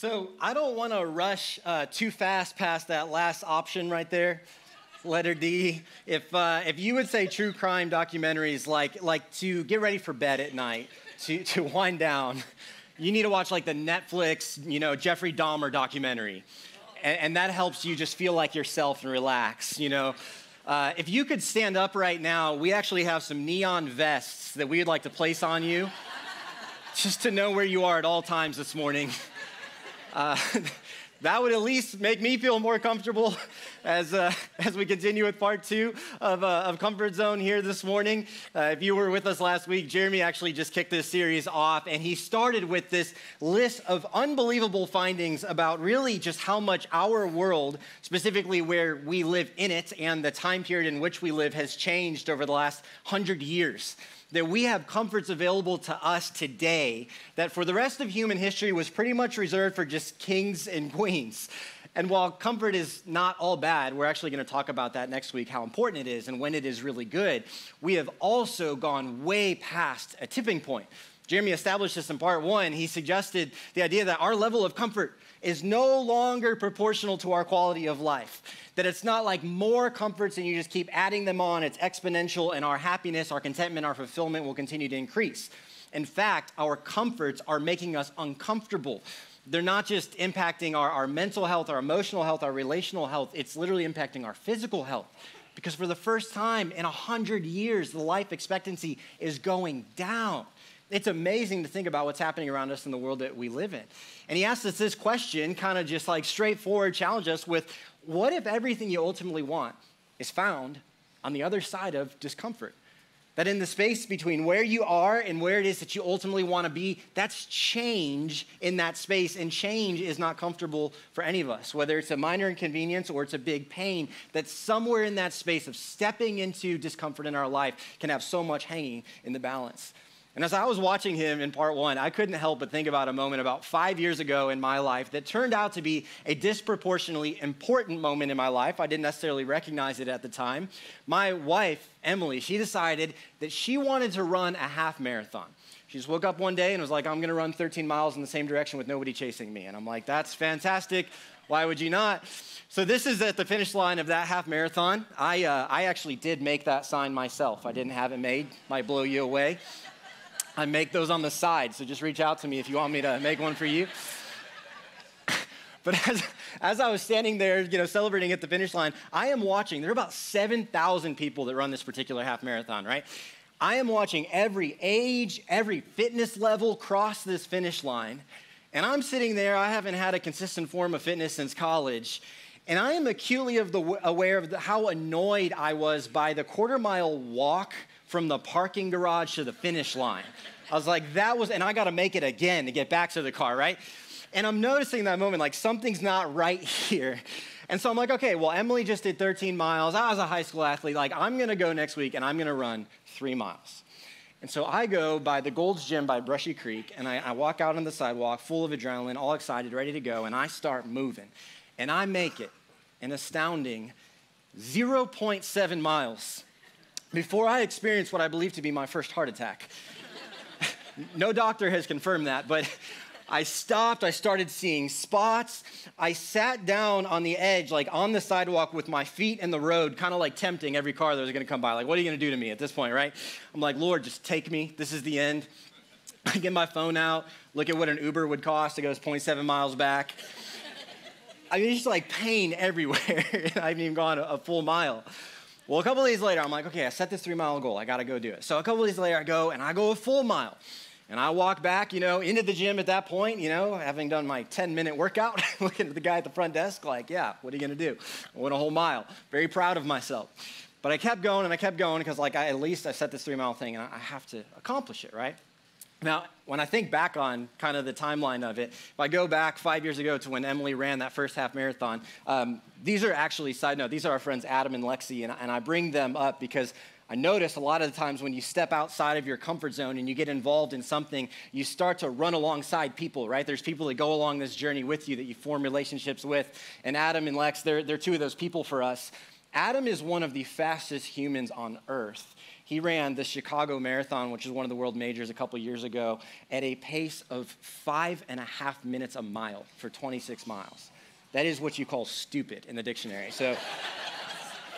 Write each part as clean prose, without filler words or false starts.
So I don't want to rush too fast past that last option right there, letter D. If you would say true crime documentaries like to get ready for bed at night, to wind down, you need to watch like the Netflix, Jeffrey Dahmer documentary. And that helps you just feel like yourself and relax, If you could stand up right now, we actually have some neon vests that we would like to place on you just to know where you are at all times this morning. That would at least make me feel more comfortable as we continue with part two of Comfort Zone here this morning. If you were with us last week, Jeremy actually just kicked this series off, and he started with this list of unbelievable findings about really just how much our world, specifically where we live in it and the time period in which we live, has changed over the last 100 years. That we have comforts available to us today that for the rest of human history was pretty much reserved for just kings and queens. And while comfort is not all bad, we're actually going to talk about that next week, how important it is and when it is really good, we have also gone way past a tipping point. Jeremy established this in part one. He suggested the idea that our level of comfort is no longer proportional to our quality of life. That it's not like more comforts and you just keep adding them on. It's exponential, and our happiness, our contentment, our fulfillment will continue to increase. In fact, our comforts are making us uncomfortable. They're not just impacting our mental health, our emotional health, our relational health. It's literally impacting our physical health. Because for the first time in 100 years, the life expectancy is going down. It's amazing to think about what's happening around us in the world that we live in. And he asked us this question, kind of just like straightforward, challenge us with, what if everything you ultimately want is found on the other side of discomfort? That in the space between where you are and where it is that you ultimately want to be, that's change in that space, and change is not comfortable for any of us, whether it's a minor inconvenience or it's a big pain, that somewhere in that space of stepping into discomfort in our life can have so much hanging in the balance. And as I was watching him in part one, I couldn't help but think about a moment about 5 years ago in my life that turned out to be a disproportionately important moment in my life. I didn't necessarily recognize it at the time. My wife, Emily, she decided that she wanted to run a half marathon. She just woke up one day and was like, I'm going to run 13 miles in the same direction with nobody chasing me. And I'm like, that's fantastic. Why would you not? So this is at the finish line of that half marathon. I actually did make that sign myself. I didn't have it made. Might blow you away. I make those on the side, so just reach out to me if you want me to make one for you. But as I was standing there, celebrating at the finish line, I am watching. There are about 7,000 people that run this particular half marathon, right? I am watching every age, every fitness level cross this finish line. And I'm sitting there. I haven't had a consistent form of fitness since college. And I am acutely aware of how annoyed I was by the quarter-mile walk from the parking garage to the finish line. I was like, and I got to make it again to get back to the car, right? And I'm noticing that moment, like something's not right here. And so I'm like, okay, well, Emily just did 13 miles. I was a high school athlete. Like, I'm going to go next week and I'm going to run 3 miles. And so I go by the Gold's Gym by Brushy Creek, and I walk out on the sidewalk full of adrenaline, all excited, ready to go, and I start moving. And I make it an astounding 0.7 miles before I experienced what I believe to be my first heart attack. No doctor has confirmed that, but I stopped. I started seeing spots. I sat down on the edge, like on the sidewalk with my feet in the road, kind of like tempting every car that was going to come by. Like, what are you going to do to me at this point, right? I'm like, Lord, just take me. This is the end. I get my phone out, look at what an Uber would cost. It goes 0.7 miles back. I mean, it's just like pain everywhere. I haven't even gone a full mile. Well, a couple of days later, I'm like, okay, I set this 3-mile goal. I got to go do it. So a couple of days later, I go a full mile. And I walk back, into the gym at that point, having done my 10-minute workout, looking at the guy at the front desk like, yeah, what are you going to do? I went a whole mile. Very proud of myself. But I kept going because at least I set this 3-mile thing and I have to accomplish it, right? Now, when I think back on kind of the timeline of it, if I go back 5 years ago to when Emily ran that first half marathon, these are actually, side note, these are our friends Adam and Lexi, and I bring them up because I notice a lot of the times when you step outside of your comfort zone and you get involved in something, you start to run alongside people, right? There's people that go along this journey with you that you form relationships with, and Adam and Lex, they're two of those people for us. Adam is one of the fastest humans on earth. He ran the Chicago Marathon, which is one of the world majors, a couple years ago, at a pace of 5.5 minutes a mile for 26 miles. That is what you call stupid in the dictionary. So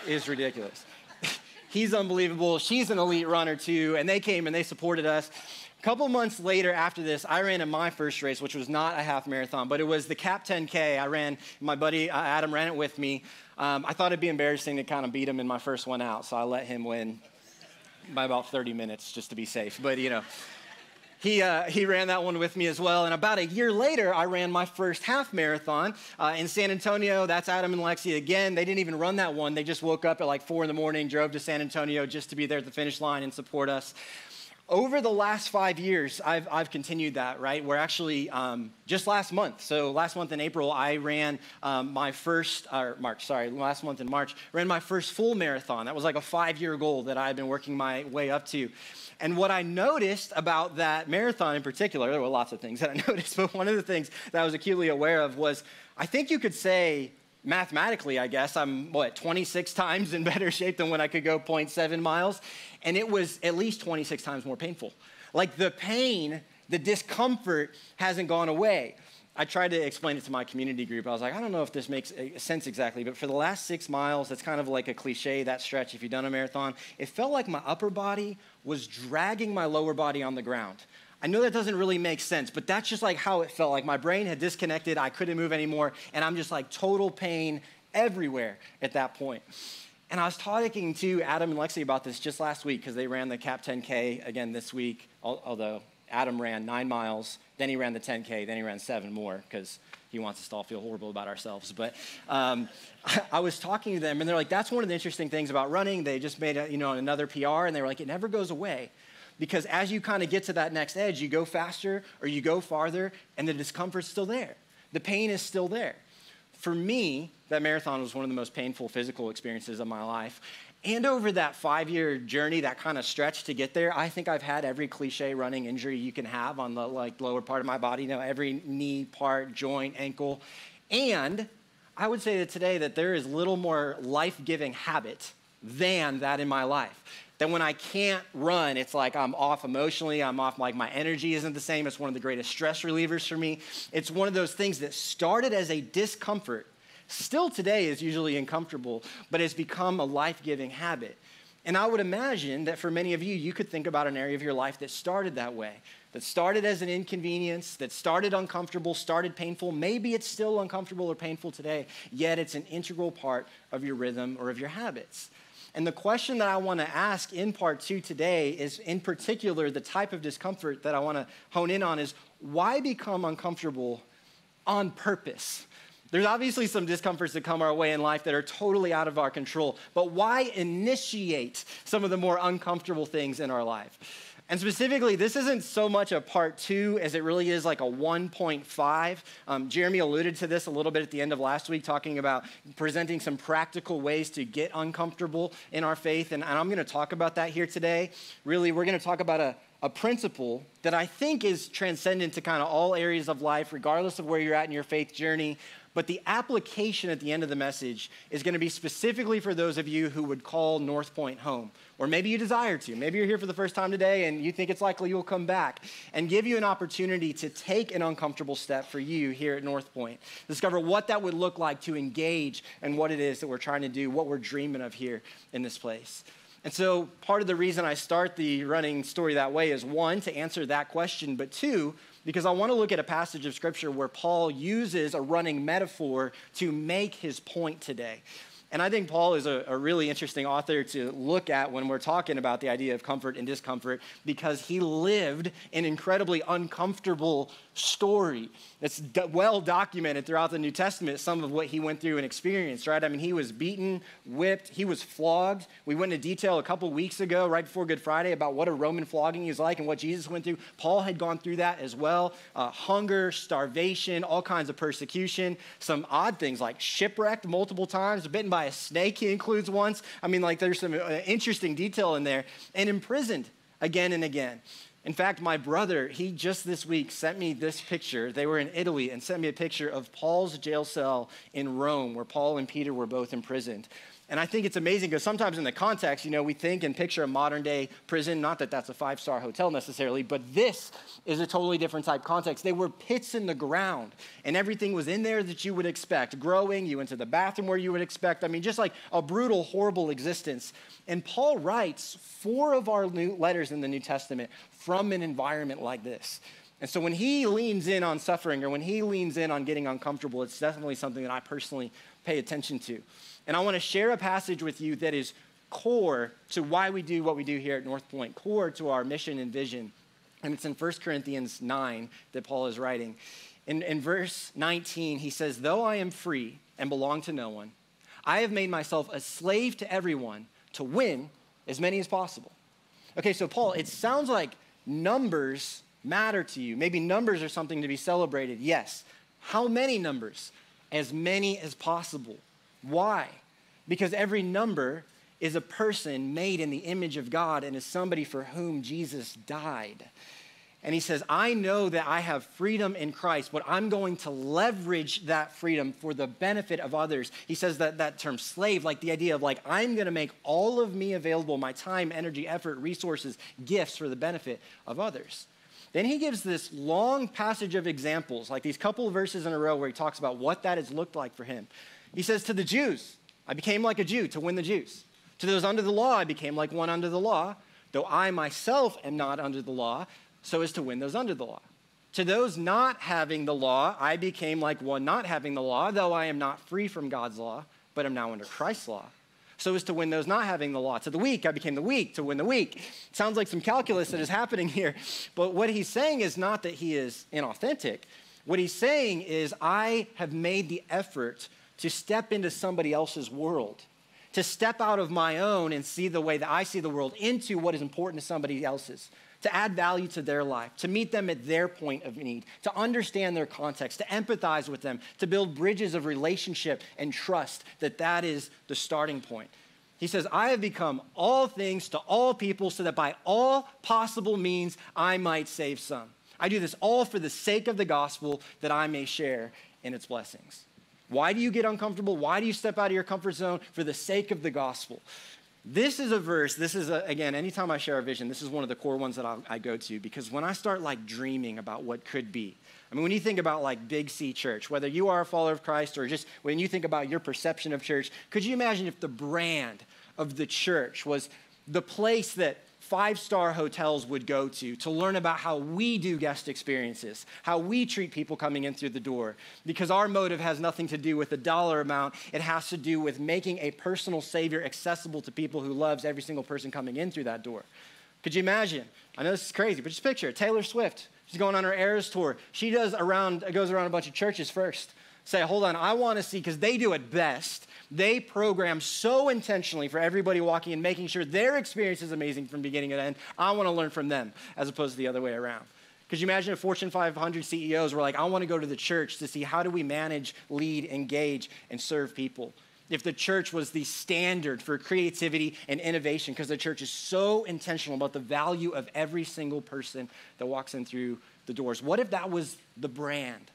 it's ridiculous. He's unbelievable. She's an elite runner too, and they came and they supported us. A couple months later after this, I ran in my first race, which was not a half marathon, but it was the Cap 10K. I ran, my buddy Adam ran it with me. I thought it'd be embarrassing to kind of beat him in my first one out, so I let him win by about 30 minutes just to be safe. But, you know, he ran that one with me as well. And about a year later, I ran my first half marathon in San Antonio. That's Adam and Lexi again. They didn't even run that one. They just woke up at like 4 in the morning, drove to San Antonio just to be there at the finish line and support us. Over the last 5 years, I've continued that, right? We're actually, just last month in April, I ran last month in March, ran my first full marathon. That was like a 5-year goal that I had been working my way up to. And what I noticed about that marathon in particular, there were lots of things that I noticed, but one of the things that I was acutely aware of was, I think you could say, mathematically, I guess, I'm, 26 times in better shape than when I could go 0.7 miles. And it was at least 26 times more painful. Like the pain, the discomfort hasn't gone away. I tried to explain it to my community group. I was like, I don't know if this makes sense exactly, but for the last 6 miles, that's kind of like a cliche, that stretch if you've done a marathon, it felt like my upper body was dragging my lower body on the ground. I know that doesn't really make sense, but that's just like how it felt. Like my brain had disconnected, I couldn't move anymore, and I'm just like total pain everywhere at that point. And I was talking to Adam and Lexi about this just last week because they ran the Cap 10K again this week, although Adam ran 9 miles, then he ran the 10K, then he ran 7 more because he wants us to all feel horrible about ourselves. But I was talking to them, and they're like, that's one of the interesting things about running. They just made another PR, and they were like, it never goes away. Because as you kind of get to that next edge, you go faster or you go farther, and the discomfort's still there. The pain is still there. For me, that marathon was one of the most painful physical experiences of my life. And over that 5-year journey, that kind of stretch to get there, I think I've had every cliche running injury you can have on the lower part of my body, every knee part, joint, ankle. And I would say that today that there is little more life-giving habit than that in my life. That when I can't run, it's like I'm off emotionally, I'm off, like my energy isn't the same. It's one of the greatest stress relievers for me. It's one of those things that started as a discomfort, still today is usually uncomfortable, but has become a life-giving habit. And I would imagine that for many of you, you could think about an area of your life that started that way, that started as an inconvenience, that started uncomfortable, started painful. Maybe it's still uncomfortable or painful today, yet it's an integral part of your rhythm or of your habits. And the question that I want to ask in part 2 today is, in particular, the type of discomfort that I want to hone in on is, why become uncomfortable on purpose? There's obviously some discomforts that come our way in life that are totally out of our control, but why initiate some of the more uncomfortable things in our life? And specifically, this isn't so much a part 2 as it really is like a 1.5. Jeremy alluded to this a little bit at the end of last week, talking about presenting some practical ways to get uncomfortable in our faith. And I'm going to talk about that here today. Really, we're going to talk about a principle that I think is transcendent to kind of all areas of life, regardless of where you're at in your faith journey. But the application at the end of the message is going to be specifically for those of you who would call Northpoint home. Or maybe you desire to. Maybe you're here for the first time today and you think it's likely you'll come back, and give you an opportunity to take an uncomfortable step for you here at Northpoint. Discover what that would look like to engage in what it is that we're trying to do, what we're dreaming of here in this place. And so part of the reason I start the running story that way is, 1, to answer that question, but 2, because I want to look at a passage of Scripture where Paul uses a running metaphor to make his point today. And I think Paul is a really interesting author to look at when we're talking about the idea of comfort and discomfort, because he lived an incredibly uncomfortable story that's well documented throughout the New Testament, some of what he went through and experienced, right? I mean, he was beaten, whipped, he was flogged. We went into detail a couple weeks ago, right before Good Friday, about what a Roman flogging is like and what Jesus went through. Paul had gone through that as well. Hunger, starvation, all kinds of persecution, some odd things like shipwrecked multiple times, bitten by a snake, he includes once. I mean, like, there's some interesting detail in there, and imprisoned again and again. In fact, my brother, he just this week sent me this picture. They were in Italy and sent me a picture of Paul's jail cell in Rome, where Paul and Peter were both imprisoned. And I think it's amazing because sometimes in the context, we think and picture a modern day prison, not that that's a 5-star hotel necessarily, but this is a totally different type context. They were pits in the ground and everything was in there that you would expect. Growing, you went to the bathroom where you would expect. I mean, just like a brutal, horrible existence. And Paul writes 4 of our new letters in the New Testament from an environment like this. And so when he leans in on suffering or when he leans in on getting uncomfortable, it's definitely something that I personally pay attention to. And I want to share a passage with you that is core to why we do what we do here at Northpoint, core to our mission and vision. And it's in 1 Corinthians 9 that Paul is writing. In verse 19, he says, "Though I am free and belong to no one, I have made myself a slave to everyone to win as many as possible." Okay, so Paul, it sounds like numbers matter to you. Maybe numbers are something to be celebrated. Yes. How many numbers? As many as possible. Why? Because every number is a person made in the image of God and is somebody for whom Jesus died. And he says, I know that I have freedom in Christ, but I'm going to leverage that freedom for the benefit of others. He says that term slave, like the idea of I'm going to make all of me available, my time, energy, effort, resources, gifts for the benefit of others. Then he gives this long passage of examples, like these couple of verses in a row where he talks about what that has looked like for him. He says, to the Jews, I became like a Jew to win the Jews. To those under the law, I became like one under the law, though I myself am not under the law, so as to win those under the law. To those not having the law, I became like one not having the law, though I am not free from God's law, but am now under Christ's law, so as to win those not having the law. To the weak, I became the weak to win the weak. Sounds like some calculus that is happening here. But what he's saying is not that he is inauthentic. What he's saying is I have made the effort to step into somebody else's world, to step out of my own and see the way that I see the world into what is important to somebody else's, to add value to their life, to meet them at their point of need, to understand their context, to empathize with them, to build bridges of relationship and trust, that is the starting point. He says, I have become all things to all people so that by all possible means I might save some. I do this all for the sake of the gospel that I may share in its blessings. Why do you get uncomfortable? Why do you step out of your comfort zone? For the sake of the gospel. This is a verse, again, anytime I share a vision, this is one of the core ones that I go to, because when I start dreaming about what could be, I mean, when you think about Big C Church, whether you are a follower of Christ or just when you think about your perception of church, could you imagine if the brand of the church was the place that 5-star hotels would go to learn about how we do guest experiences, how we treat people coming in through the door. Because our motive has nothing to do with the dollar amount. It has to do with making a personal Savior accessible to people who loves every single person coming in through that door. Could you imagine? I know this is crazy, but just picture it. Taylor Swift. She's going on her Eras tour. She goes around a bunch of churches first. Say, hold on, I want to see, because they do it best. They program so intentionally for everybody walking in, making sure their experience is amazing from beginning to end. I want to learn from them as opposed to the other way around. Could you imagine if Fortune 500 CEOs were like, I want to go to the church to see how do we manage, lead, engage, and serve people? If the church was the standard for creativity and innovation, because the church is so intentional about the value of every single person that walks in through the doors. What if that was the brand?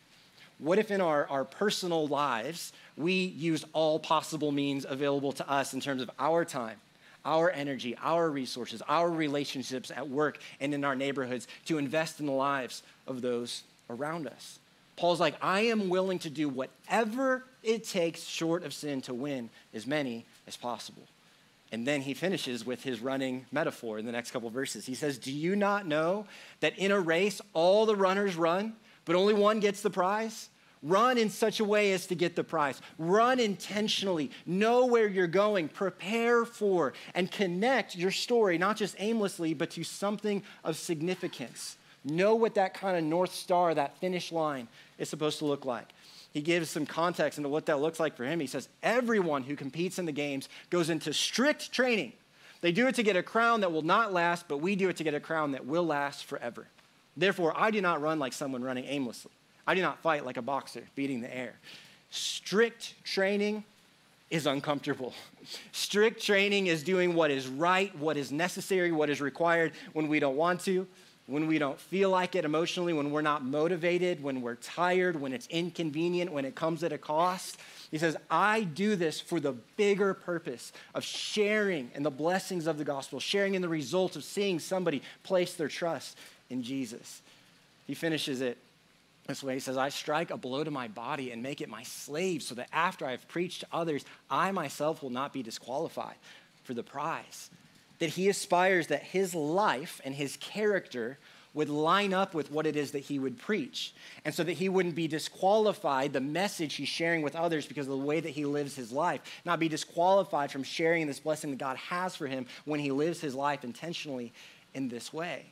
What if in our personal lives, we used all possible means available to us in terms of our time, our energy, our resources, our relationships at work and in our neighborhoods to invest in the lives of those around us? Paul's like, I am willing to do whatever it takes short of sin to win as many as possible. And then he finishes with his running metaphor in the next couple of verses. He says, do you not know that in a race, all the runners run, but only one gets the prize? Run in such a way as to get the prize. Run intentionally. Know where you're going. Prepare for and connect your story, not just aimlessly, but to something of significance. Know what that kind of North Star, that finish line is supposed to look like. He gives some context into what that looks like for him. He says, everyone who competes in the games goes into strict training. They do it to get a crown that will not last, but we do it to get a crown that will last forever. Therefore, I do not run like someone running aimlessly. I do not fight like a boxer beating the air. Strict training is uncomfortable. Strict training is doing what is right, what is necessary, what is required when we don't want to, when we don't feel like it emotionally, when we're not motivated, when we're tired, when it's inconvenient, when it comes at a cost. He says, I do this for the bigger purpose of sharing in the blessings of the gospel, sharing in the results of seeing somebody place their trust in Jesus. He finishes it this way. He says, I strike a blow to my body and make it my slave so that after I've preached to others, I myself will not be disqualified for the prize. That he aspires that his life and his character would line up with what it is that he would preach. And so that he wouldn't be disqualified, the message he's sharing with others because of the way that he lives his life, not be disqualified from sharing this blessing that God has for him when he lives his life intentionally in this way.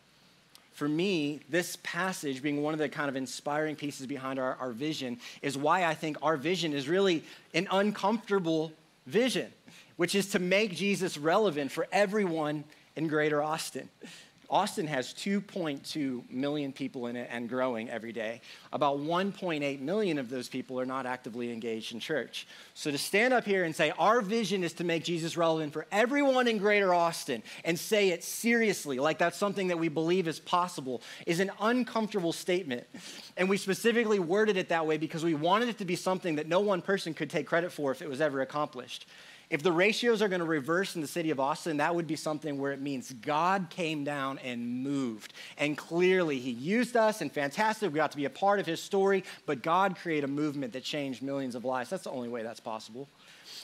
For me, this passage being one of the kind of inspiring pieces behind our vision is why I think our vision is really an uncomfortable vision, which is to make Jesus relevant for everyone in Greater Austin. Austin has 2.2 million people in it and growing every day. About 1.8 million of those people are not actively engaged in church. So to stand up here and say our vision is to make Jesus relevant for everyone in Greater Austin and say it seriously, like that's something that we believe is possible, is an uncomfortable statement. And we specifically worded it that way because we wanted it to be something that no one person could take credit for if it was ever accomplished. If the ratios are going to reverse in the city of Austin, that would be something where it means God came down and moved. And clearly, he used us, and fantastic, we got to be a part of his story, but God created a movement that changed millions of lives. That's the only way that's possible.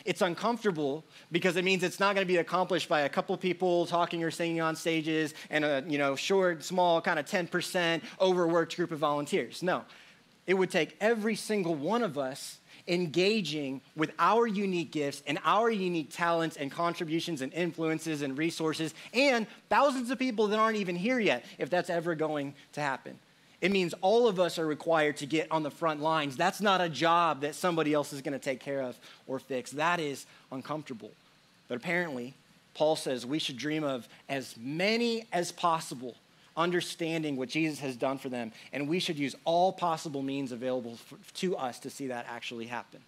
It's uncomfortable because it means it's not going to be accomplished by a couple people talking or singing on stages and a short, small, kind of 10% overworked group of volunteers. No, it would take every single one of us engaging with our unique gifts and our unique talents and contributions and influences and resources and thousands of people that aren't even here yet, if that's ever going to happen. It means all of us are required to get on the front lines. That's not a job that somebody else is going to take care of or fix. That is uncomfortable. But apparently, Paul says we should dream of as many as possible understanding what Jesus has done for them, and we should use all possible means available to us to see that actually happen.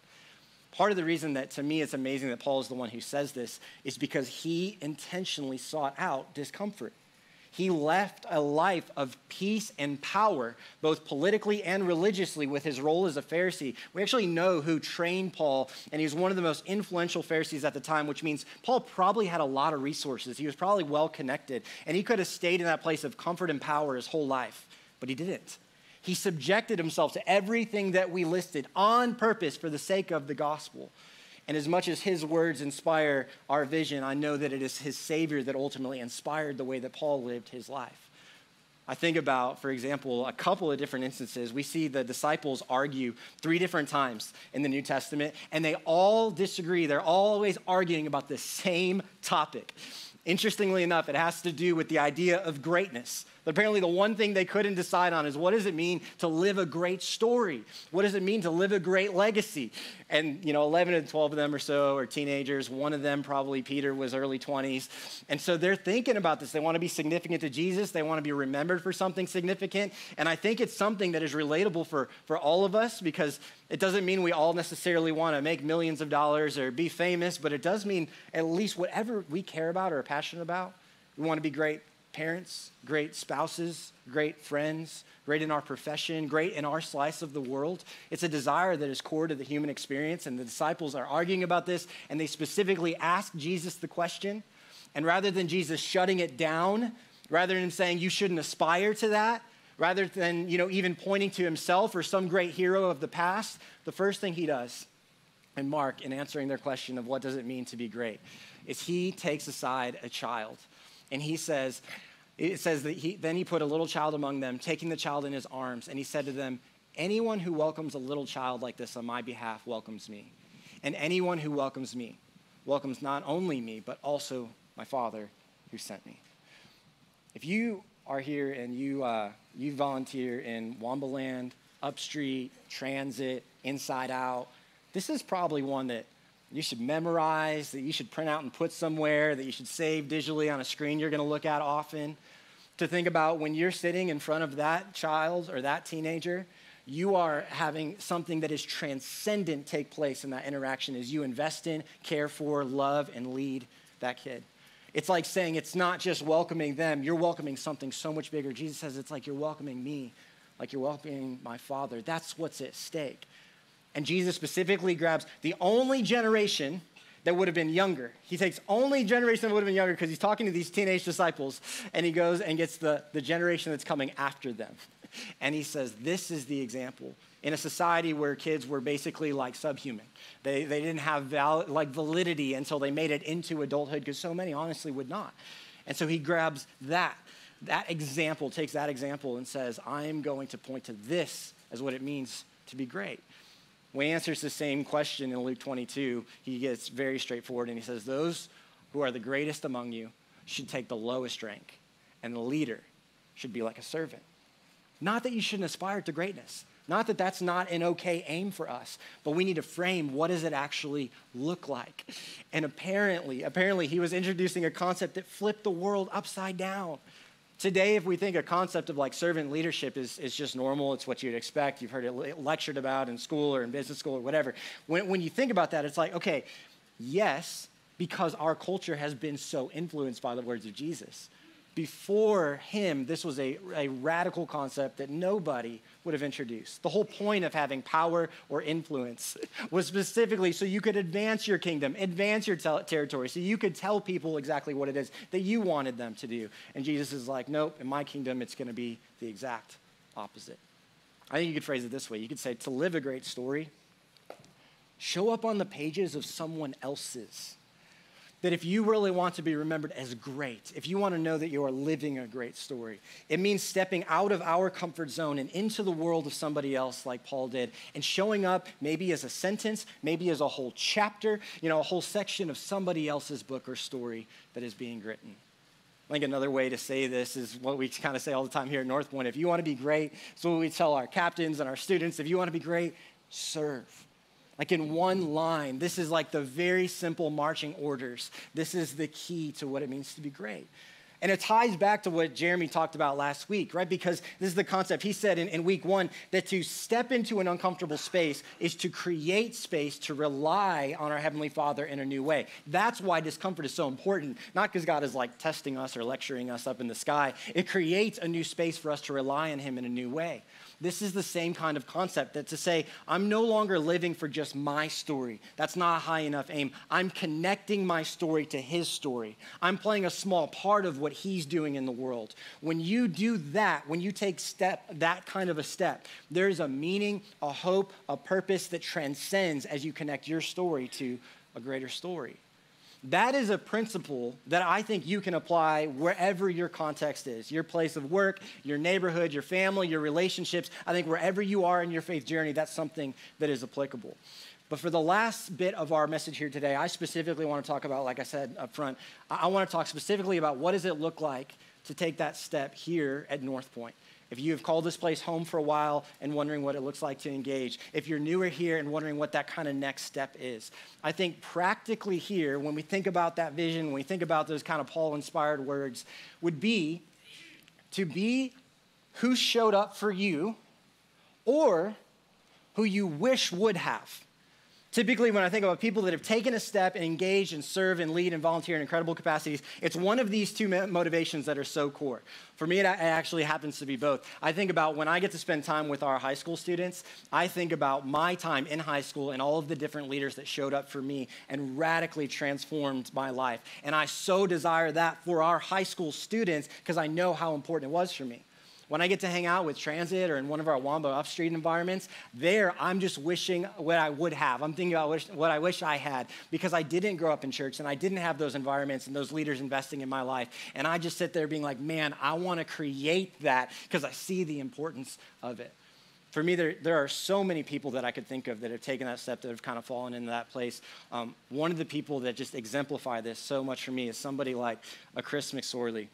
Part of the reason that, to me, it's amazing that Paul is the one who says this is because he intentionally sought out discomfort. He left a life of peace and power, both politically and religiously, with his role as a Pharisee. We actually know who trained Paul, and he was one of the most influential Pharisees at the time, which means Paul probably had a lot of resources. He was probably well connected, and he could have stayed in that place of comfort and power his whole life, but he didn't. He subjected himself to everything that we listed on purpose for the sake of the gospel. And as much as his words inspire our vision, I know that it is his Savior that ultimately inspired the way that Paul lived his life. I think about, for example, a couple of different instances. We see the disciples argue 3 different times in the New Testament, and they all disagree. They're always arguing about the same topic. Interestingly enough, it has to do with the idea of greatness. But apparently the one thing they couldn't decide on is what does it mean to live a great story? What does it mean to live a great legacy? And 11 and 12 of them or so are teenagers. One of them, probably Peter, was early 20s. And so they're thinking about this. They want to be significant to Jesus. They want to be remembered for something significant. And I think it's something that is relatable for all of us because it doesn't mean we all necessarily want to make millions of dollars or be famous, but it does mean at least whatever we care about or are passionate about, we want to be great parents, great spouses, great friends, great in our profession, great in our slice of the world. It's a desire that is core to the human experience, and the disciples are arguing about this, and they specifically ask Jesus the question, and rather than Jesus shutting it down, rather than saying you shouldn't aspire to that, rather than even pointing to himself or some great hero of the past, the first thing he does in Mark in answering their question of what does it mean to be great is he takes aside a child. And it says that then he put a little child among them, taking the child in his arms, and he said to them, anyone who welcomes a little child like this on my behalf welcomes me. And anyone who welcomes me welcomes not only me, but also my Father who sent me. If you are here and you volunteer in Wambaland, Upstreet, Transit, Inside Out, this is probably one that you should memorize, that you should print out and put somewhere, that you should save digitally on a screen you're going to look at often. To think about when you're sitting in front of that child or that teenager, you are having something that is transcendent take place in that interaction as you invest in, care for, love, and lead that kid. It's like saying it's not just welcoming them, you're welcoming something so much bigger. Jesus says it's like you're welcoming me, like you're welcoming my Father. That's what's at stake. And Jesus specifically grabs the only generation that would have been younger. He takes only generation that would have been younger because he's talking to these teenage disciples, and he goes and gets the generation that's coming after them. And he says, this is the example. In a society where kids were basically like subhuman. They didn't have validity until they made it into adulthood, because so many honestly would not. And so he grabs that example, takes that example and says, I am going to point to this as what it means to be great. When he answers the same question in Luke 22, he gets very straightforward and he says, those who are the greatest among you should take the lowest rank, and the leader should be like a servant. Not that you shouldn't aspire to greatness. Not that that's not an okay aim for us, but we need to frame what does it actually look like. And apparently he was introducing a concept that flipped the world upside down. Today, if we think a concept of like servant leadership is just normal, it's what you'd expect. You've heard it lectured about in school or in business school or whatever. When you think about that, it's like, okay, yes, because our culture has been so influenced by the words of Jesus. Before him, this was a radical concept that nobody would have introduced. The whole point of having power or influence was specifically so you could advance your kingdom, advance your territory, so you could tell people exactly what it is that you wanted them to do. And Jesus is like, nope, in my kingdom, it's going to be the exact opposite. I think you could phrase it this way. You could say, to live a great story, show up on the pages of someone else's. That if you really want to be remembered as great, if you want to know that you are living a great story, it means stepping out of our comfort zone and into the world of somebody else like Paul did, and showing up maybe as a sentence, maybe as a whole chapter, a whole section of somebody else's book or story that is being written. I think another way to say this is what we kind of say all the time here at Northpoint. If you want to be great, it's what we tell our captains and our students. If you want to be great, serve. Like in one line, this is like the very simple marching orders. This is the key to what it means to be great. And it ties back to what Jeremy talked about last week, right? Because this is the concept. He said in week 1 that to step into an uncomfortable space is to create space to rely on our Heavenly Father in a new way. That's why discomfort is so important, not because God is like testing us or lecturing us up in the sky. It creates a new space for us to rely on him in a new way. This is the same kind of concept, that to say, I'm no longer living for just my story. That's not a high enough aim. I'm connecting my story to his story. I'm playing a small part of what he's doing in the world. When you do that, when you take that kind of a step, there's a meaning, a hope, a purpose that transcends as you connect your story to a greater story. That is a principle that I think you can apply wherever your context is, your place of work, your neighborhood, your family, your relationships. I think wherever you are in your faith journey, that's something that is applicable. But for the last bit of our message here today, I specifically want to talk about, like I said up front, I want to talk specifically about what does it look like to take that step here at Northpoint. If you have called this place home for a while and wondering what it looks like to engage, if you're newer here and wondering what that kind of next step is, I think practically here, when we think about that vision, when we think about those kind of Paul-inspired words, would be to be who showed up for you or who you wish would have. Typically, when I think about people that have taken a step and engaged and serve and lead and volunteer in incredible capacities, it's one of these two motivations that are so core. For me, it actually happens to be both. I think about when I get to spend time with our high school students, I think about my time in high school and all of the different leaders that showed up for me and radically transformed my life. And I so desire that for our high school students because I know how important it was for me. When I get to hang out with Transit or in one of our Wamba off-street environments, there I'm just wishing what I would have. I'm thinking about what I wish I had because I didn't grow up in church and I didn't have those environments and those leaders investing in my life. And I just sit there being like, man, I want to create that because I see the importance of it. For me, there are so many people that I could think of that have taken that step, that have kind of fallen into that place. One of the people that just exemplify this so much for me is somebody like a Chris McSorley.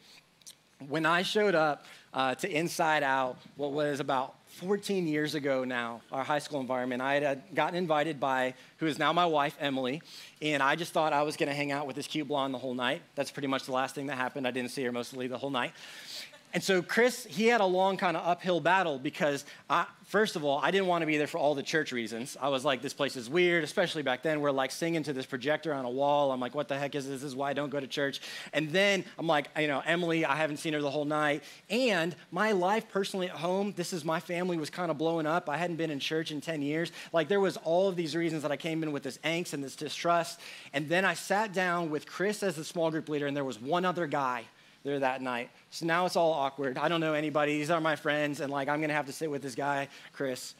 When I showed up to Inside Out, what was about 14 years ago now, our high school environment, I had gotten invited by, who is now my wife, Emily, and I just thought I was going to hang out with this cute blonde the whole night. That's pretty much the last thing that happened. I didn't see her mostly the whole night. And so Chris, he had a long kind of uphill battle because, first of all, I didn't want to be there for all the church reasons. I was like, this place is weird, especially back then. We're like singing to this projector on a wall. I'm like, what the heck is this? This is why I don't go to church. And then I'm like, Emily, I haven't seen her the whole night. And my life personally at home, my family was kind of blowing up. I hadn't been in church in 10 years. Like there was all of these reasons that I came in with this angst and this distrust. And then I sat down with Chris as the small group leader, and there was one other guy there that night. So now it's all awkward. I don't know anybody. These are my friends. And like, I'm going to have to sit with this guy, Chris.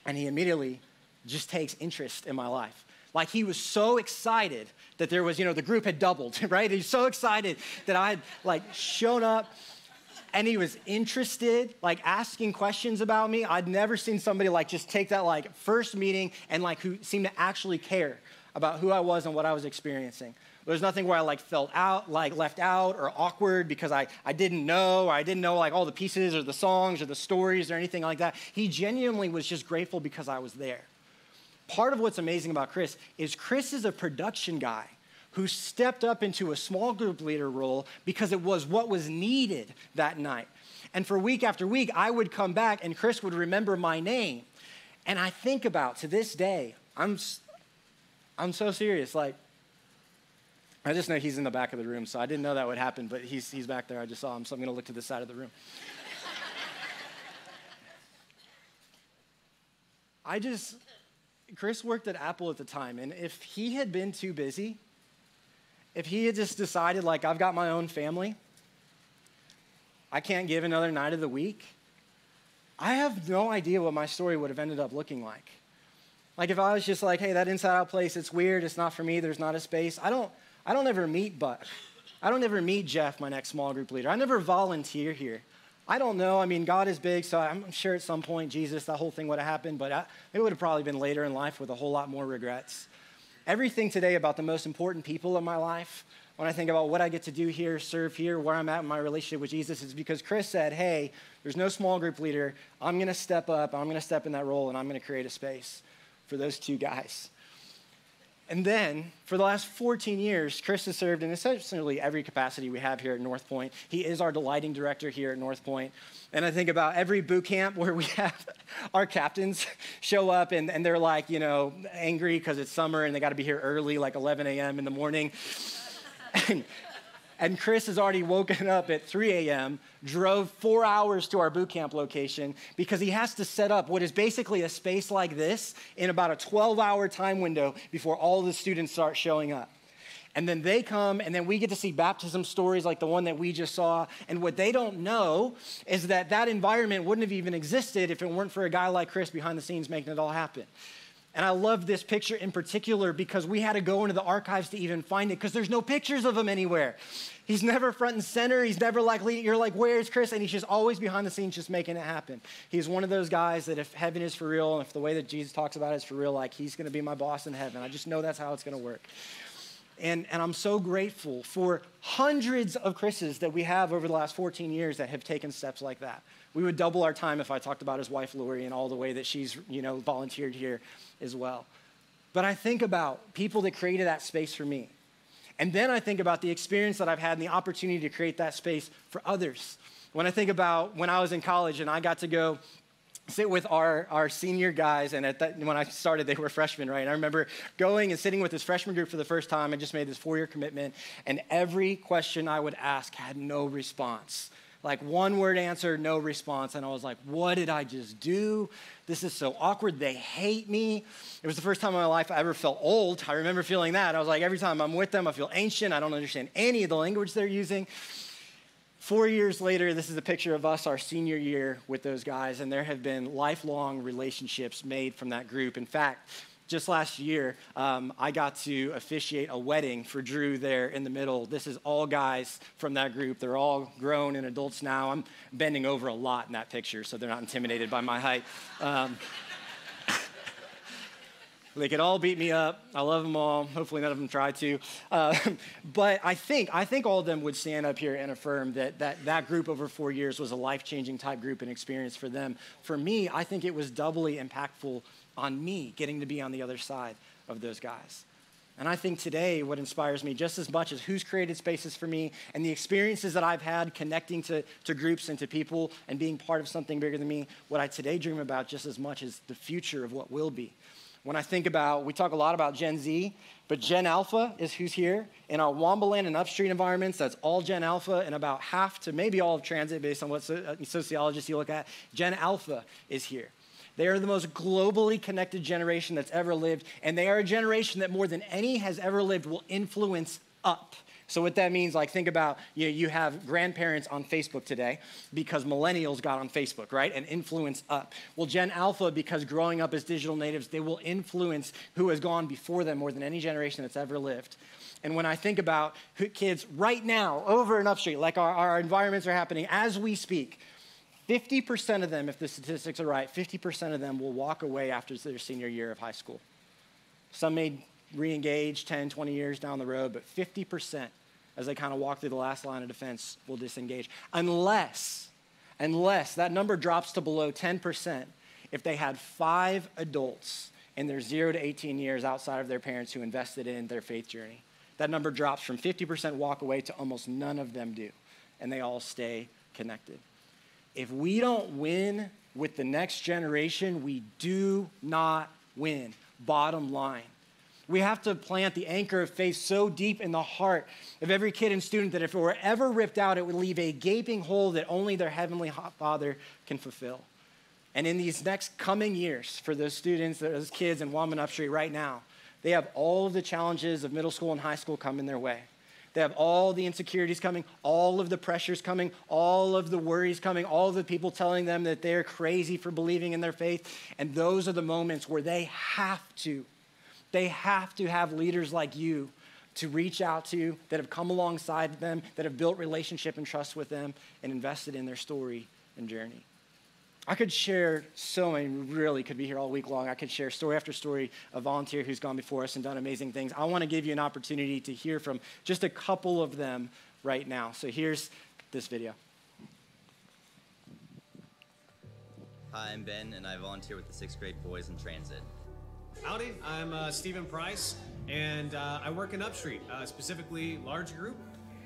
And he immediately just takes interest in my life. Like he was so excited that there was, the group had doubled, right? He's so excited that I had like shown up, and he was interested, like asking questions about me. I'd never seen somebody like just take that like first meeting and like who seemed to actually care about who I was and what I was experiencing. There's nothing where I like felt out, like left out or awkward because I didn't know, or I didn't know like all the pieces or the songs or the stories or anything like that. He genuinely was just grateful because I was there. Part of what's amazing about Chris is a production guy who stepped up into a small group leader role because it was what was needed that night. And for week after week, I would come back and Chris would remember my name. And I think about, to this day, I'm so serious, like, I just know he's in the back of the room, so I didn't know that would happen, but he's back there. I just saw him, so I'm going to look to the side of the room. Chris worked at Apple at the time, and if he had been too busy, if he had just decided, like, I've got my own family, I can't give another night of the week, I have no idea what my story would have ended up looking like. Like, if I was just like, hey, that Inside Out place, it's weird, it's not for me, there's not a space, I don't ever meet Buck. I don't ever meet Jeff, my next small group leader. I never volunteer here. I don't know. I mean, God is big, so I'm sure at some point, Jesus, that whole thing would have happened, but it would have probably been later in life with a whole lot more regrets. Everything today about the most important people in my life, when I think about what I get to do here, serve here, where I'm at in my relationship with Jesus, is because Chris said, hey, there's no small group leader. I'm going to step up. I'm going to step in that role, and I'm going to create a space for those two guys. And then, for the last 14 years, Chris has served in essentially every capacity we have here at Northpoint. He is our delighting director here at Northpoint. And I think about every boot camp where we have our captains show up and they're like, angry because it's summer and they got to be here early, like 11 a.m. in the morning. And Chris has already woken up at 3 a.m., drove 4 hours to our boot camp location because he has to set up what is basically a space like this in about a 12-hour time window before all the students start showing up. And then they come, and then we get to see baptism stories like the one that we just saw. And what they don't know is that environment wouldn't have even existed if it weren't for a guy like Chris behind the scenes making it all happen. And I love this picture in particular because we had to go into the archives to even find it because there's no pictures of him anywhere. He's never front and center. He's never like, you're like, where's Chris? And he's just always behind the scenes just making it happen. He's one of those guys that if heaven is for real, and if the way that Jesus talks about it is for real, like he's going to be my boss in heaven. I just know that's how it's going to work. And I'm so grateful for hundreds of Chris's that we have over the last 14 years that have taken steps like that. We would double our time if I talked about his wife, Lori, and all the way that she's, volunteered here as well. But I think about people that created that space for me. And then I think about the experience that I've had and the opportunity to create that space for others. When I think about when I was in college and I got to go sit with our senior guys, and when I started, they were freshmen, right? And I remember going and sitting with this freshman group for the first time. I just made this 4-year commitment, and every question I would ask had no response. Like one word answer, no response. And I was like, what did I just do? This is so awkward. They hate me. It was the first time in my life I ever felt old. I remember feeling that. I was like, every time I'm with them, I feel ancient. I don't understand any of the language they're using. 4 years later, this is a picture of us our senior year with those guys, and there have been lifelong relationships made from that group. In fact, just last year, I got to officiate a wedding for Drew there in the middle. This is all guys from that group. They're all grown and adults now. I'm bending over a lot in that picture, so they're not intimidated by my height. They could all beat me up. I love them all. Hopefully none of them try to. But I think all of them would stand up here and affirm that group over 4 years was a life-changing type group and experience for them. For me, I think it was doubly impactful on me getting to be on the other side of those guys. And I think today what inspires me just as much as who's created spaces for me and the experiences that I've had connecting to groups and to people and being part of something bigger than me, what I today dream about just as much is the future of what will be. When I think about, we talk a lot about Gen Z, but Gen Alpha is who's here. In our Wombaland and Upstreet environments, that's all Gen Alpha and about half to maybe all of transit based on what sociologists you look at. Gen Alpha is here. They are the most globally connected generation that's ever lived, and they are a generation that more than any has ever lived will influence up. So what that means, like think about, you have grandparents on Facebook today because millennials got on Facebook, right? And influence up. Well, Gen Alpha, because growing up as digital natives, they will influence who has gone before them more than any generation that's ever lived. And when I think about kids right now, over and Upstreet, like our environments are happening as we speak, 50% of them, if the statistics are right, 50% of them will walk away after their senior year of high school. Some may re-engage 10, 20 years down the road, but 50%, as they kind of walk through the last line of defense, will disengage. Unless that number drops to below 10%, if they had 5 adults in their 0 to 18 years outside of their parents who invested in their faith journey. That number drops from 50% walk away to almost none of them do, and they all stay connected. If we don't win with the next generation, we do not win, bottom line. We have to plant the anchor of faith so deep in the heart of every kid and student that if it were ever ripped out, it would leave a gaping hole that only their Heavenly Father can fulfill. And in these next coming years, for those students, those kids in Womban Upstreet right now, they have all of the challenges of middle school and high school coming their way. They have all the insecurities coming, all of the pressures coming, all of the worries coming, all of the people telling them that they're crazy for believing in their faith. And those are the moments where they have to have leaders like you to reach out to, that have come alongside them, that have built relationship and trust with them and invested in their story and journey. I could share so many, really could be here all week long. I could share story after story of volunteer who's gone before us and done amazing things. I want to give you an opportunity to hear from just a couple of them right now. So here's this video. Hi, I'm Ben, and I volunteer with the 6th grade boys in transit. Howdy, I'm Stephen Price, and I work in Upstreet, specifically large group.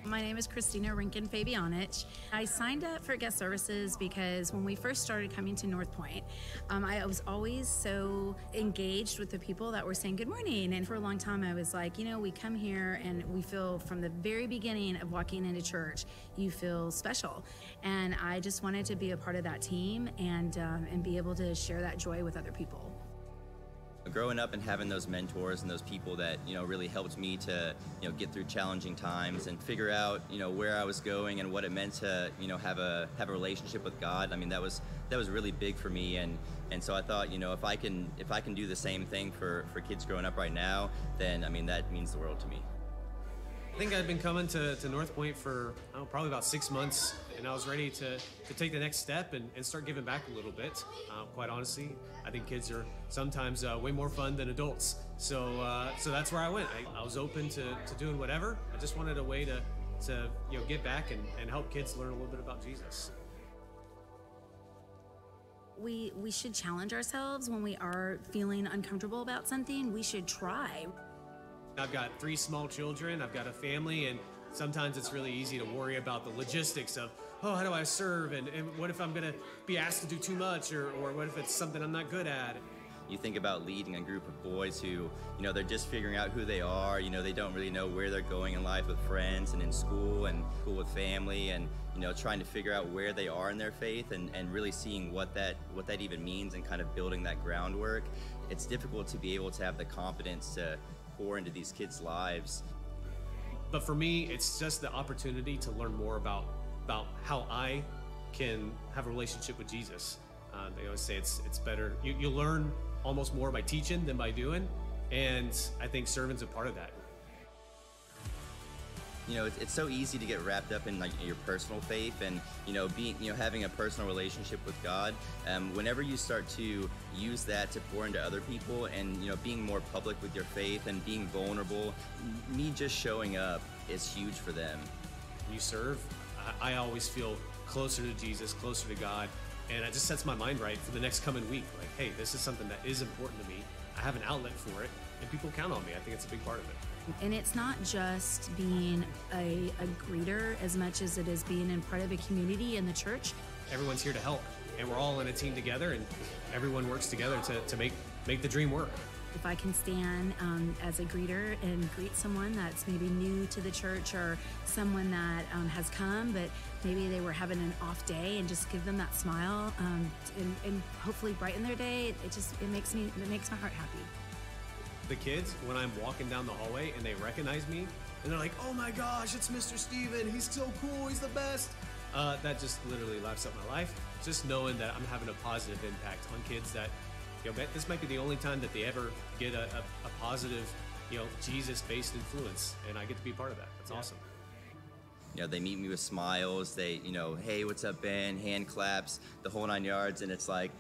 My name is Christina Rinkin-Fabianich. I signed up for guest services because when we first started coming to Northpoint, I was always so engaged with the people that were saying good morning. And for a long time, I was like, we come here and we feel from the very beginning of walking into church, you feel special. And I just wanted to be a part of that team and be able to share that joy with other people. Growing up and having those mentors and those people that really helped me to get through challenging times and figure out where I was going and what it meant to have a relationship with God. I mean, that was really big for me, and so I thought if I can do the same thing for kids growing up right now, then I mean that means the world to me. I think I'd been coming to Northpoint for probably about 6 months, and I was ready to take the next step and start giving back a little bit. Quite honestly, I think kids are sometimes way more fun than adults. So that's where I went. I was open to doing whatever. I just wanted a way to get back and help kids learn a little bit about Jesus. We should challenge ourselves when we are feeling uncomfortable about something. We should try. I've got 3 small children, I've got a family, and sometimes it's really easy to worry about the logistics of, how do I serve, and what if I'm gonna be asked to do too much, or what if it's something I'm not good at? You think about leading a group of boys who, they're just figuring out who they are, they don't really know where they're going in life with friends and in school and with family, and trying to figure out where they are in their faith and really seeing what that even means and kind of building that groundwork. It's difficult to be able to have the confidence to pour into these kids' lives. But for me, it's just the opportunity to learn more about how I can have a relationship with Jesus. They always say it's better. You learn almost more by teaching than by doing, and I think serving's a part of that. It's so easy to get wrapped up in your personal faith and having a personal relationship with God. Whenever you start to use that to pour into other people and being more public with your faith and being vulnerable, me just showing up is huge for them. When you serve, I always feel closer to Jesus, closer to God, and it just sets my mind right for the next coming week. Like, hey, this is something that is important to me. I have an outlet for it, and people count on me. I think it's a big part of it. And it's not just being a greeter as much as it is being in part of a community in the church. Everyone's here to help, and we're all in a team together, and everyone works together to make the dream work. If I can stand as a greeter and greet someone that's maybe new to the church, or someone that has come but maybe they were having an off day, and just give them that smile and hopefully brighten their day, it makes my heart happy. The kids, when I'm walking down the hallway and they recognize me and they're like, "Oh my gosh, it's Mr. Steven, he's so cool, he's the best," that just literally lights up my life. Just knowing that I'm having a positive impact on kids, that this might be the only time that they ever get a positive, Jesus-based influence, and I get to be part of that. That's awesome. They meet me with smiles. They, "Hey, what's up, Ben?" Hand claps, the whole 9 yards, and it's like,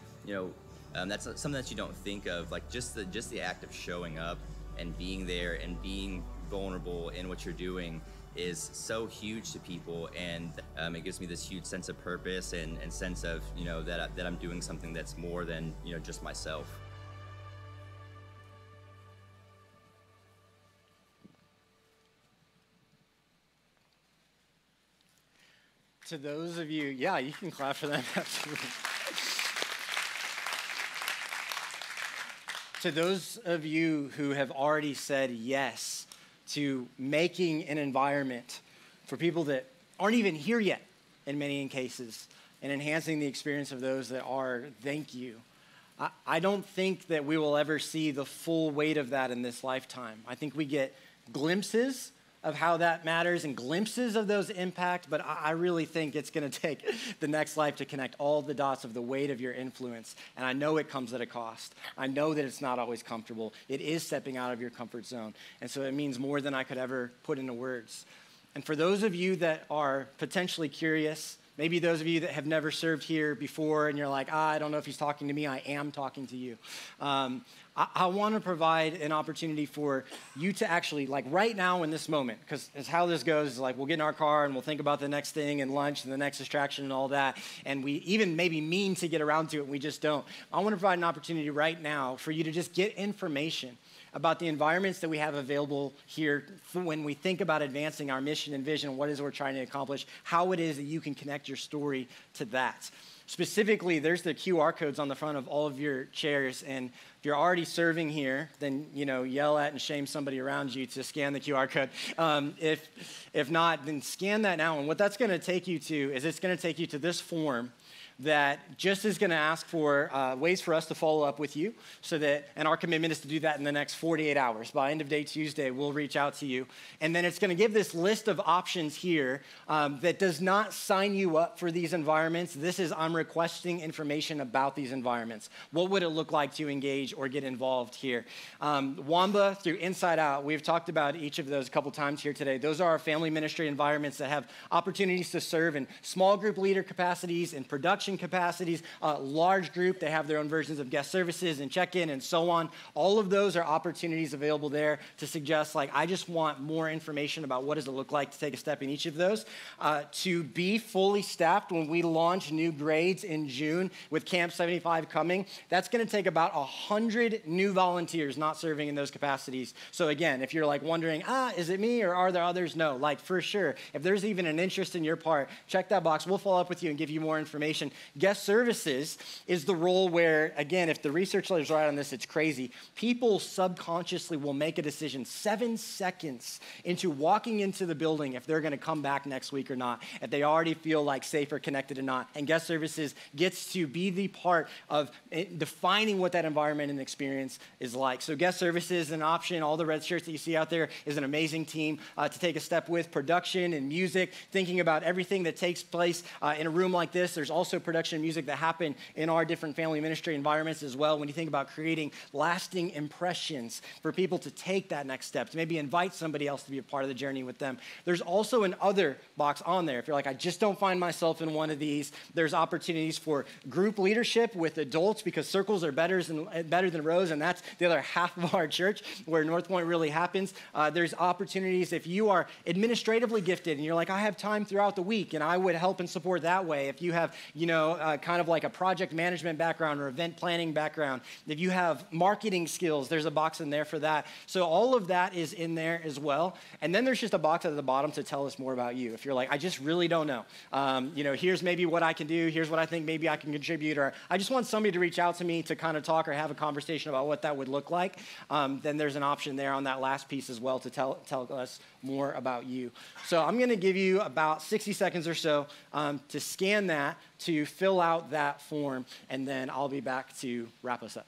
that's something that you don't think of. Like just the act of showing up and being there and being vulnerable in what you're doing is so huge to people, and it gives me this huge sense of purpose and sense of that I'm doing something that's more than just myself. To those of you, yeah, you can clap for them. Absolutely. To those of you who have already said yes to making an environment for people that aren't even here yet, in many cases, and enhancing the experience of those that are, thank you. I don't think that we will ever see the full weight of that in this lifetime. I think we get glimpses of how that matters and glimpses of those impact, but I really think it's going to take the next life to connect all the dots of the weight of your influence. And I know it comes at a cost. I know that it's not always comfortable. It is stepping out of your comfort zone. And so it means more than I could ever put into words. And for those of you that are potentially curious, maybe those of you that have never served here before and you're like, I don't know if he's talking to me, I am talking to you. I want to provide an opportunity for you to actually, like right now in this moment, because as how this goes is like we'll get in our car and we'll think about the next thing and lunch and the next distraction and all that, and we even maybe mean to get around to it and we just don't. I want to provide an opportunity right now for you to just get information about the environments that we have available here when we think about advancing our mission and vision, what it is we're trying to accomplish, how it is that you can connect your story to that. Specifically, there's the QR codes on the front of all of your chairs, and if you're already serving here, then yell at and shame somebody around you to scan the QR code. If not, then scan that now, and what that's going to take you to is it's going to take you to this form that just is going to ask for ways for us to follow up with you, and our commitment is to do that in the next 48 hours. By end of day Tuesday, we'll reach out to you. And then it's going to give this list of options here that does not sign you up for these environments. This is, I'm requesting information about these environments. What would it look like to engage or get involved here? Wamba through Inside Out, we've talked about each of those a couple times here today. Those are our family ministry environments that have opportunities to serve in small group leader capacities, in production capacities, large group. They have their own versions of guest services and check-in and so on. All of those are opportunities available there to suggest, like, I just want more information about what does it look like to take a step in each of those. To be fully staffed when we launch new grades in June with Camp 75 coming, that's going to take about 100 new volunteers not serving in those capacities. So again, if you're like wondering, is it me or are there others? No, like for sure. If there's even an interest in your part, check that box. We'll follow up with you and give you more information. Guest services is the role where, again, if the research is right on this, it's crazy. People subconsciously will make a decision 7 seconds into walking into the building if they're going to come back next week or not, if they already feel like safe or connected or not. And guest services gets to be the part of defining what that environment and experience is like. So guest services is an option. All the red shirts that you see out there is an amazing team to take a step with. Production and music, thinking about everything that takes place in a room like this. There's also production and music that happen in our different family ministry environments as well. When you think about creating lasting impressions for people to take that next step, to maybe invite somebody else to be a part of the journey with them. There's also an other box on there. If you're like, I just don't find myself in one of these, there's opportunities for group leadership with adults because circles are better than rows, and that's the other half of our church where Northpoint really happens. There's opportunities if you are administratively gifted and you're like, I have time throughout the week and I would help and support that way. If you have, kind of like a project management background or event planning background, if you have marketing skills, there's a box in there for that. So all of that is in there as well. And then there's just a box at the bottom to tell us more about you. If you're like, I just really don't know. Here's maybe what I can do. Here's what I think maybe I can contribute. Or I just want somebody to reach out to me to kind of talk or have a conversation about what that would look like. Then there's an option there on that last piece as well to tell us more about you. So I'm going to give you about 60 seconds or so to scan that, to fill out that form, and then I'll be back to wrap us up.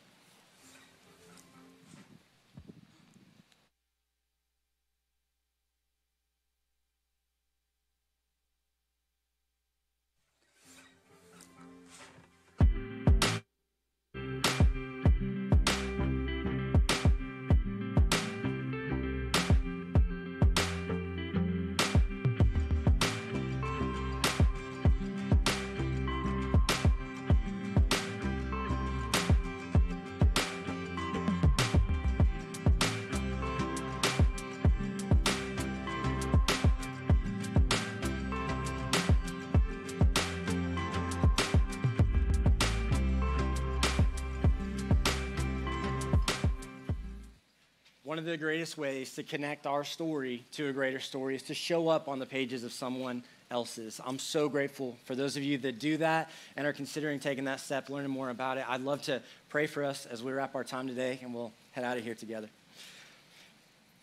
One of the greatest ways to connect our story to a greater story is to show up on the pages of someone else's. I'm so grateful for those of you that do that and are considering taking that step, learning more about it. I'd love to pray for us as we wrap our time today, and we'll head out of here together.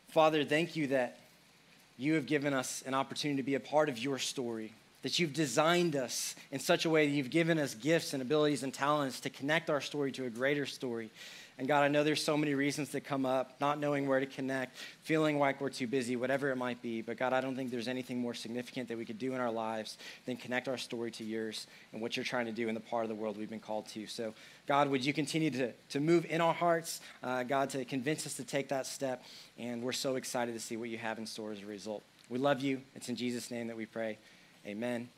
Father, thank you that you have given us an opportunity to be a part of your story, that you've designed us in such a way that you've given us gifts and abilities and talents to connect our story to a greater story. And God, I know there's so many reasons that come up, not knowing where to connect, feeling like we're too busy, whatever it might be. But God, I don't think there's anything more significant that we could do in our lives than connect our story to yours and what you're trying to do in the part of the world we've been called to. So God, would you continue to move in our hearts, God, to convince us to take that step. And we're so excited to see what you have in store as a result. We love you. It's in Jesus' name that we pray. Amen.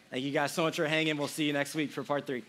Thank you guys so much for hanging. We'll see you next week for part 3.